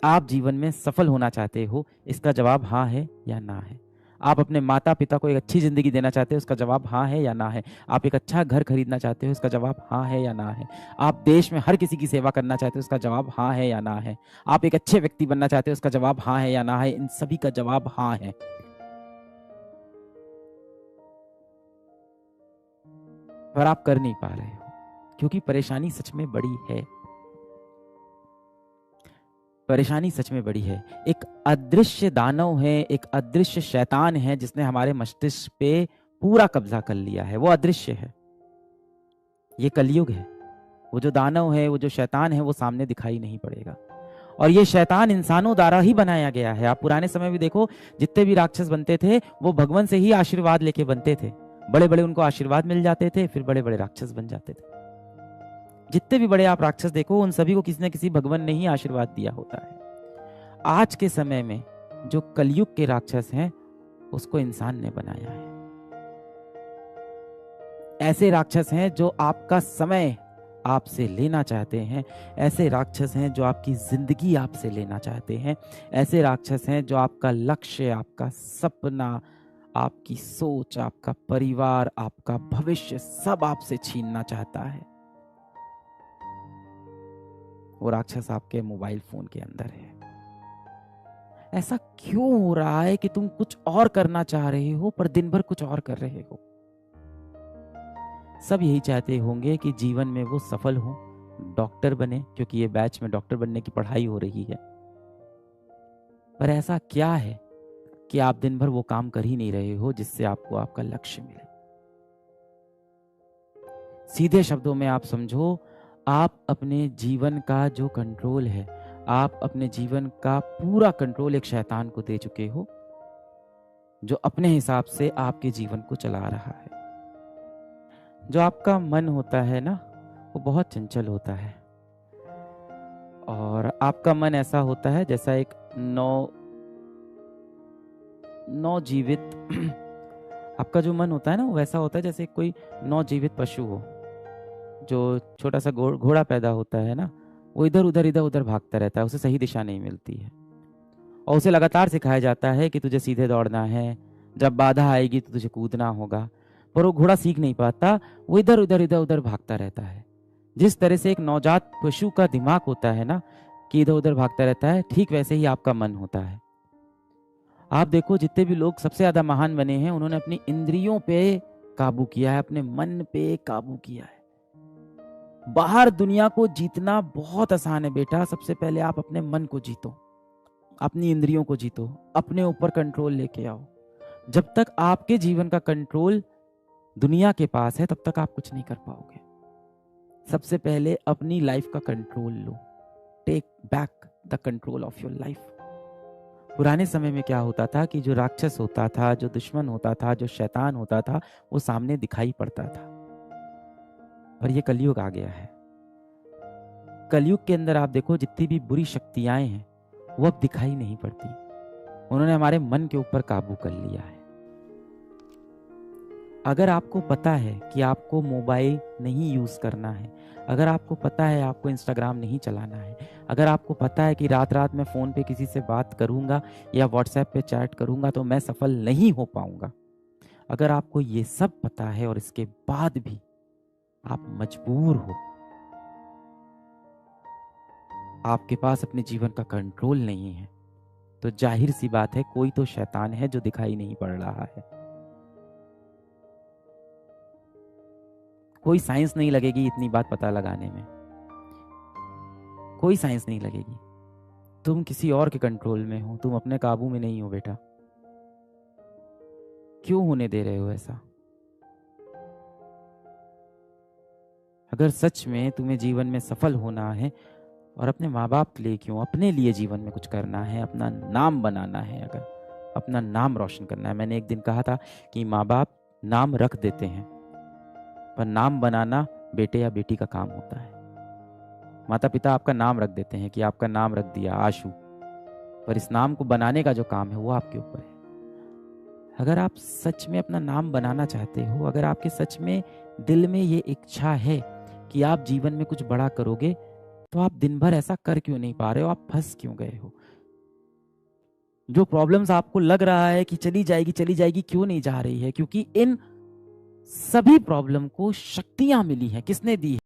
आप जीवन में सफल होना चाहते हो, इसका जवाब हाँ है या ना है। आप अपने माता पिता को एक अच्छी जिंदगी देना चाहते हो, उसका जवाब हाँ है या ना है। आप एक अच्छा घर खरीदना चाहते हो, इसका जवाब हाँ है या ना है। आप देश में हर किसी की सेवा करना चाहते हो, इसका जवाब हाँ है या ना है। आप एक अच्छे व्यक्ति बनना चाहते हो, इसका जवाब हाँ है या ना है। इन सभी का जवाब हाँ है। पर आप कर नहीं पा रहे हो, क्योंकि परेशानी सच में बड़ी है। परेशानी सच में बड़ी है। एक अदृश्य दानव है, एक अदृश्य शैतान है जिसने हमारे मस्तिष्क पे पूरा कब्जा कर लिया है। वो अदृश्य है, ये कलयुग है। वो जो दानव है, वो जो शैतान है, वो सामने दिखाई नहीं पड़ेगा। और ये शैतान इंसानों द्वारा ही बनाया गया है। आप पुराने समय में देखो, जितने भी राक्षस बनते थे वो भगवान से ही आशीर्वाद लेके बनते थे। बड़े बड़े उनको आशीर्वाद मिल जाते थे, फिर बड़े बड़े राक्षस बन जाते थे। जितने भी बड़े आप राक्षस देखो, उन सभी को किसी न किसी भगवान ने ही आशीर्वाद दिया होता है। आज के समय में जो कलयुग के राक्षस हैं, उसको इंसान ने बनाया है। ऐसे राक्षस हैं जो आपका समय आपसे लेना चाहते हैं। ऐसे राक्षस हैं जो आपकी जिंदगी आपसे लेना चाहते हैं। ऐसे राक्षस हैं जो आपका लक्ष्य, आपका सपना, आपकी सोच, आपका परिवार, आपका भविष्य सब आपसे छीनना चाहता है। वो राक्षस आपके मोबाइल फोन के अंदर है। ऐसा क्यों हो रहा है कि तुम कुछ और करना चाह रहे हो पर दिन भर कुछ और कर रहे हो? सब यही चाहते होंगे कि जीवन में वो सफल हो, डॉक्टर बने, क्योंकि ये बैच में डॉक्टर बनने की पढ़ाई हो रही है। पर ऐसा क्या है कि आप दिन भर वो काम कर ही नहीं रहे हो जिससे आपको आपका लक्ष्य मिले? सीधे शब्दों में आप समझो, आप अपने जीवन का जो कंट्रोल है, आप अपने जीवन का पूरा कंट्रोल एक शैतान को दे चुके हो, जो अपने हिसाब से आपके जीवन को चला रहा है। जो आपका मन होता है ना, वो बहुत चंचल होता है। और आपका मन ऐसा होता है जैसा एक नवजीवित आपका जो मन होता है ना, वो वैसा होता है जैसे कोई नवजीवित पशु हो। जो छोटा सा घोड़ा पैदा होता है ना, वो इधर उधर भागता रहता है, उसे सही दिशा नहीं मिलती है। और उसे लगातार सिखाया जाता है कि तुझे सीधे दौड़ना है, जब बाधा आएगी तो तुझे कूदना होगा। पर वो घोड़ा सीख नहीं पाता, वो इधर उधर भागता रहता है। जिस तरह से एक नवजात पशु का दिमाग होता है ना, कि इधर उधर भागता रहता है, ठीक वैसे ही आपका मन होता है। आप देखो, जितने भी लोग सबसे ज्यादा महान बने हैं, उन्होंने अपनी इंद्रियों पे काबू किया है, अपने मन पे काबू किया है। बाहर दुनिया को जीतना बहुत आसान है बेटा। सबसे पहले आप अपने मन को जीतो, अपनी इंद्रियों को जीतो, अपने ऊपर कंट्रोल लेके आओ। जब तक आपके जीवन का कंट्रोल दुनिया के पास है, तब तक आप कुछ नहीं कर पाओगे। सबसे पहले अपनी लाइफ का कंट्रोल लो। Take back the control of your life. पुराने समय में क्या होता था कि जो राक्षस होता था, जो दुश्मन होता था, जो शैतान होता था, वो सामने दिखाई पड़ता था। पर ये कलयुग आ गया है। कलयुग के अंदर आप देखो, जितनी भी बुरी शक्तियां हैं वो अब दिखाई नहीं पड़ती। उन्होंने हमारे मन के ऊपर काबू कर लिया है। अगर आपको पता है कि आपको मोबाइल नहीं यूज करना है, अगर आपको पता है आपको इंस्टाग्राम नहीं चलाना है, अगर आपको पता है कि रात रात में फोन पे किसी से बात करूंगा या व्हाट्सएप पे चैट करूंगा तो मैं सफल नहीं हो पाऊंगा, अगर आपको ये सब पता है और इसके बाद भी आप मजबूर हो, आपके पास अपने जीवन का कंट्रोल नहीं है, तो जाहिर सी बात है कोई तो शैतान है जो दिखाई नहीं पड़ रहा है। कोई साइंस नहीं लगेगी इतनी बात पता लगाने में, कोई साइंस नहीं लगेगी। तुम किसी और के कंट्रोल में हो, तुम अपने काबू में नहीं हो बेटा। क्यों होने दे रहे हो ऐसा? अगर सच में तुम्हें जीवन में सफल होना है, और अपने माँ बाप के लिए क्यों, अपने लिए जीवन में कुछ करना है, अपना नाम बनाना है, अगर अपना नाम रोशन करना है। मैंने एक दिन कहा था कि माँ बाप नाम रख देते हैं, पर नाम बनाना बेटे या बेटी का काम होता है। माता पिता आपका नाम रख देते हैं कि आपका नाम रख दिया आशु, पर इस नाम को बनाने का जो काम है वो आपके ऊपर है। अगर आप सच में अपना नाम बनाना चाहते हो, अगर आपके सच में दिल में ये इच्छा है कि आप जीवन में कुछ बड़ा करोगे, तो आप दिन भर ऐसा कर क्यों नहीं पा रहे हो? आप फंस क्यों गए हो? जो प्रॉब्लम्स आपको लग रहा है कि चली जाएगी, क्यों नहीं जा रही है? क्योंकि इन सभी प्रॉब्लम को शक्तियां मिली हैं। किसने दी?